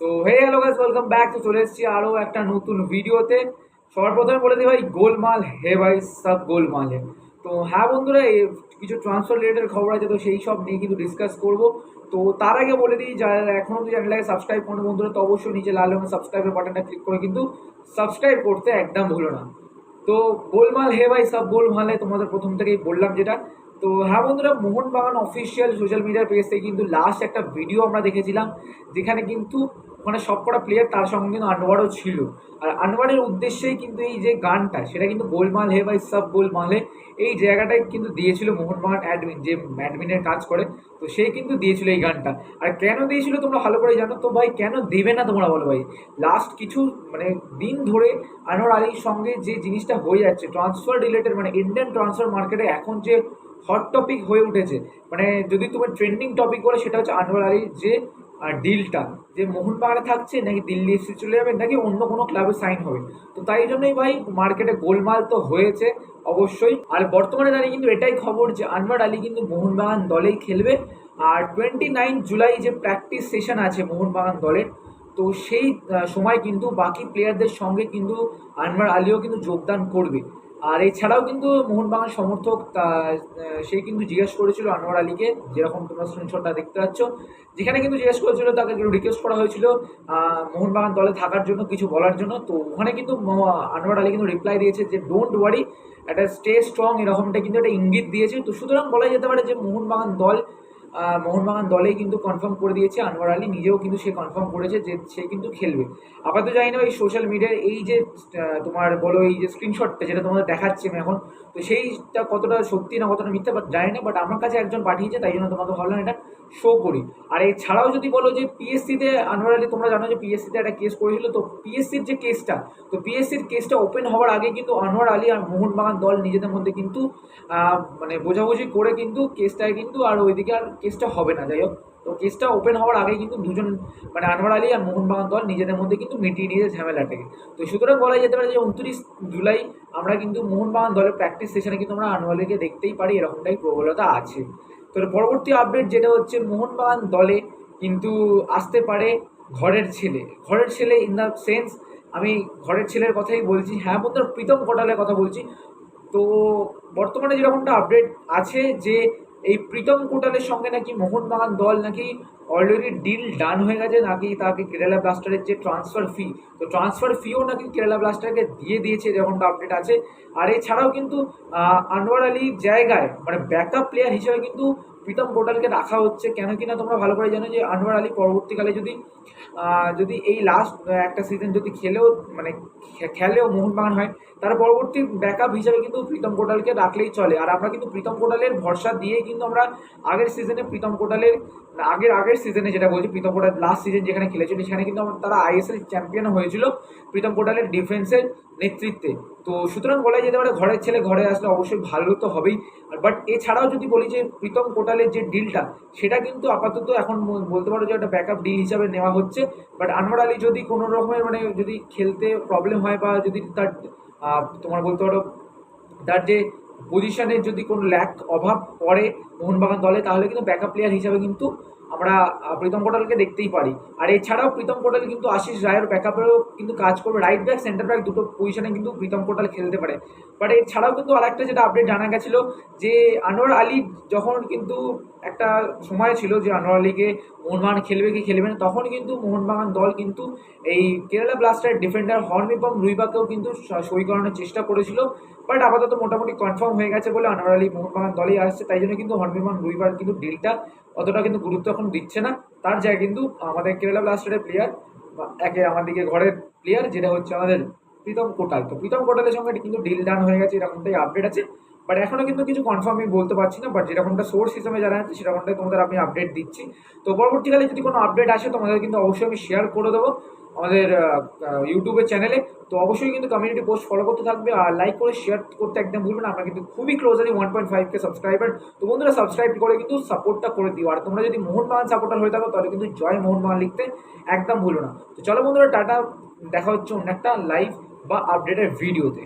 তো hey hello guys, welcome back. তো চলে এসেছি আরও একটা নতুন ভিডিওতে। সবার প্রথমে বলে দিই ভাই, গোলমাল হে ভাই, সব গোলমাল হে। তো হ্যাঁ বন্ধুরা, কিছু ট্রান্সফার রিলেটেড খবর আছে, তো সেই সব নিয়ে কিন্তু ডিসকাস করব। তো তার আগে বলে দিই, যারা এখনও যদি চ্যানেলটাকে সাবস্ক্রাইব করেন বন্ধুরা, তো অবশ্যই নিচে লাল রঙের সাবস্ক্রাইবের বাটনটা ক্লিক করে কিন্তু সাবস্ক্রাইব করতে একদম ভুলো না। তো গোলমাল হে ভাই, সব গোলমাল হে, তোমাদের প্রথম থেকেই বললাম যেটা। তো হ্যাঁ বন্ধুরা, মোহনবাগান অফিসিয়াল সোশ্যাল মিডিয়ার পেজ থেকে কিন্তু লাস্ট একটা ভিডিও আমরা দেখেছিলাম, যেখানে কিন্তু ওখানে সবকটা প্লেয়ার, তার সঙ্গে কিন্তু আনোয়ারও ছিল। আর আনোয়ারের উদ্দেশ্যেই কিন্তু এই যে গানটা, সেটা কিন্তু গোলমাল হে ভাই সব গোলমাল হে, এই জায়গাটায় কিন্তু দিয়েছিল মোহনবাগান অ্যাডমিন, যে অ্যাডমিনের কাজ করে। তো সে কিন্তু দিয়েছিল এই গানটা। আর কেন দিয়েছিল তোমরা ভালো করে জানো তো ভাই, কেন দেবে না তোমরা বলো ভাই? লাস্ট কিছু মানে দিন ধরে আনোয়ার আলীর সঙ্গে যে জিনিসটা হয়ে যাচ্ছে ট্রান্সফার রিলেটেড, মানে ইন্ডিয়ান ট্রান্সফার মার্কেটে এখন যে হট টপিক হয়ে উঠেছে, মানে যদি তুমি ট্রেন্ডিং টপিক বলে, সেটা হচ্ছে আনোয়ার আলীর যে ডিলটা, যে মোহনবাগানে থাকছে নাকি দিল্লি এফসি চলে যাবে নাকি অন্য কোনো ক্লাবে সাইন হবে। তো তাই জন্যই ভাই মার্কেটে গোলমাল তো হয়েছে অবশ্যই। আর বর্তমানে দাঁড়িয়ে কিন্তু এটাই খবর যে আনোয়ার আলী কিন্তু মোহনবাগান দলেই খেলবে। আর 29 জুলাই যে প্র্যাকটিস সেশন আছে মোহনবাগান দলের, তো সেই সময় কিন্তু বাকি প্লেয়ারদের সঙ্গে কিন্তু আনোয়ার আলীও কিন্তু যোগদান করবে। আর এছাড়াও কিন্তু মোহনবাগান সমর্থক সে কিন্তু জিজ্ঞেস করেছিল আনোয়ার আলীকে, যেরকম তোমরা স্ক্রিনশটটা দেখতে পাচ্ছ, যেখানে কিন্তু জিজ্ঞেস করেছিল, তাকে কিন্তু রিকোয়েস্ট করা হয়েছিল মোহনবাগান দলে থাকার জন্য, কিছু বলার জন্য। তো ওখানে কিন্তু আনোয়ার আলী কিন্তু রিপ্লাই দিয়েছে যে ডোন্ট ওয়ারি, একটা স্টে স্ট্রং, এরকমটা কিন্তু একটা ইঙ্গিত দিয়েছে। তো সুতরাং বলা যেতে পারে যে মোহনবাগান দলেই কিন্তু কনফার্ম করে দিয়েছে। আনোয়ার আলী নিজেও কিন্তু সে কনফার্ম করেছে যে সে কিন্তু খেলবে। আপাতত জানি না এই সোশ্যাল মিডিয়ার এই যে তোমার বলো, এই যে স্ক্রিনশটটা যেটা তোমাদের দেখাচ্ছি আমি এখন, তো সেইটা কতটা সত্যি না কতটা মিথ্যা জানি না, বাট আমার কাছে একজন পাঠিয়েছে, তাই জন্য তোমাকে ভাবলাম এটা শো করি। আর এছাড়াও যদি বলো যে পিএসসিতে আনোয়ার আলী, তোমরা জানো যে পিএসসিতে একটা কেস করেছিল, তো পিএসসির যে কেসটা, তো পিএসসির কেসটা ওপেন হওয়ার আগে কিন্তু আনোয়ার আলী আর মোহনবাগান দল নিজেদের মধ্যে কিন্তু মানে বোঝাবুঝি করে কিন্তু কেসটায় কিন্তু আর ওইদিকে আর কেসটা হবে না। যাই হোক, তো কেসটা ওপেন হওয়ার আগেই কিন্তু দুজন, মানে আনোয়ার আলী আর মোহনবাগান দল নিজেদের মধ্যে কিন্তু মিটিয়ে নিয়েছে ঝামেলাটাকে। তো সুতরাং বলা যেতে পারে যে 29 জুলাই আমরা কিন্তু মোহনবাগান দলের প্র্যাকটিস সেশনে কিন্তু আমরা আনোয়ার আলীকে দেখতেই পারি, এরকমটাই প্রবলতা আছে। তো পরবর্তী আপডেট যেটা হচ্ছে, মোহনবাগান দলে কিন্তু আসতে পারে ঘরের ছেলে ইন দ্য সেন্স, আমি ঘরের ছেলের কথাই বলছি। হ্যাঁ বন্ধুরা, প্রীতম কোটালের কথা বলছি। তো বর্তমানে যেরকমটা আপডেট আছে যে এই প্রীতম কোটালের সঙ্গে নাকি মোহনবাগান দল নাকি অলরেডি ডিল ডান হয়ে গেছে, নাকি তাকে কেরালা ব্লাস্টারের যে ট্রান্সফার ফি, তো ট্রান্সফার ফিও নাকি কেরালা ব্লাস্টারকে দিয়ে দিয়েছে, যেরকমটা আপডেট আছে। আর এছাড়াও কিন্তু আনোয়ার আলীর জায়গায় মানে ব্যাকআপ প্লেয়ার হিসেবে কিন্তু প্রীতম কোটালকে রাখা হচ্ছে। কেন কিনা তোমরা ভালো করে জানো যে আনোয়ার আলী পরবর্তীকালে যদি এই লাস্ট একটা সিজন যদি খেলেও মোহনবাগান হয়, তার পরবর্তী ব্যাকআপ হিসেবে কিন্তু প্রীতম কোটালকে রাখলেই চলে। আর আমরা কিন্তু প্রীতম কোটালের ভরসা দিয়েই কিন্তু আমরা আগের সিজনে আগের সিজনে যেটা বলছি, প্রীতম কোটাল লাস্ট সিজন যেখানে খেলেছিল, সেখানে কিন্তু তারা আইএসএল চ্যাম্পিয়ন হয়েছিল প্রীতম কোটালের ডিফেন্সের নেতৃত্বে। তো সুতরাং বলা যেতে পারে ঘরের ছেলে ঘরে আসলে অবশ্যই ভালো তো হবেই। বাট এছাড়াও যদি বলি যে প্রীতম কোটালের যে ডিলটা, সেটা কিন্তু আপাতত এখন বলতে পারো যে একটা ব্যাকআপ ডিল হিসাবে নেওয়া হচ্ছে। বাট আনোয়ার আলী যদি কোনো রকমের মানে যদি খেলতে প্রবলেম হয়, বা যদি তার তোমার বলতে পারো তার যে পজিশনের যদি কোনো অভাব পড়ে মোহনবাগান দলে, তাহলে কিন্তু ব্যাকআপ প্লেয়ার হিসাবে কিন্তু আমরা প্রীতম কোটালকে দেখতেই পারি। আর এছাড়াও প্রীতম কোটাল কিন্তু আশিস রায়ের ব্যাকআপেও কিন্তু কাজ করবে। রাইট ব্যাক, সেন্টার ব্যাক দুটো পজিশনে কিন্তু প্রীতম কোটাল খেলতে পারে। বাট এছাড়াও কিন্তু আরেকটা যেটা আপডেট জানা গেছিলো, যে আনোয়ার আলী যখন কিন্তু একটা সময় ছিল যে আনোয়ার আলীকে মোহনবাগান খেলবে কি খেলবে না, তখন কিন্তু মোহনবাগান দল কিন্তু এই কেরালা ব্লাস্টারের ডিফেন্ডার হর্নবিপম রুইবাকেও কিন্তু সই করানোর চেষ্টা করেছিল। বাট আপাতত মোটামুটি কনফার্ম হয়ে গেছে বলে আনোয়ার আলী মোহনবাগান দলেই আসছে, তাই জন্য কিন্তু হর্নবিপম রুইবার কিন্তু ডিলটা অতটা কিন্তু গুরুত্ব এখন দিচ্ছে না। তার জায়গায় কিন্তু আমাদের কেরালা ব্লাস্টারের প্লেয়ার, আমাদেরকে ঘরের প্লেয়ার, যেটা হচ্ছে আমাদের প্রীতম কোটাল। তো প্রীতম কোটালের সঙ্গে কিন্তু ডিল ডান হয়ে গেছে, এরকমটাই আপডেট আছে। বাট এখনও কিন্তু কিছু কনফার্ম আমি বলতে পারছি না, বাট যেরকমটা সোর্স হিসেবে জানা যাচ্ছে সেরকমটাই তোমাদের আমি আপডেট দিচ্ছি। তো পরবর্তীকালে যদি কোনো আপডেট আসে তোমাদের কিন্তু অবশ্যই আমি শেয়ার করে দেবো আমাদের ইউটিউবের চ্যানেলে। তো অবশ্যই কিন্তু কমিউনিটি পোস্ট ফলো করতে থাকবে, আর লাইক করে শেয়ার করতে একদম ভুলবে না। আমরা কিন্তু খুবই ক্লোজ আছি 1.5K সাবস্ক্রাইবার। তো বন্ধুরা, সাবস্ক্রাইব করে কিন্তু সাপোর্টটা করে দিও। আর তোমরা যদি মোহনবাগান সাপোর্টার হয়ে থাকো, তাহলে কিন্তু জয় মোহনবাগান লিখতে একদম ভুলো না। তো চলো বন্ধুরা, টাটা, দেখা হচ্ছে অন্য একটা লাইভ বা আপডেটের ভিডিওতে।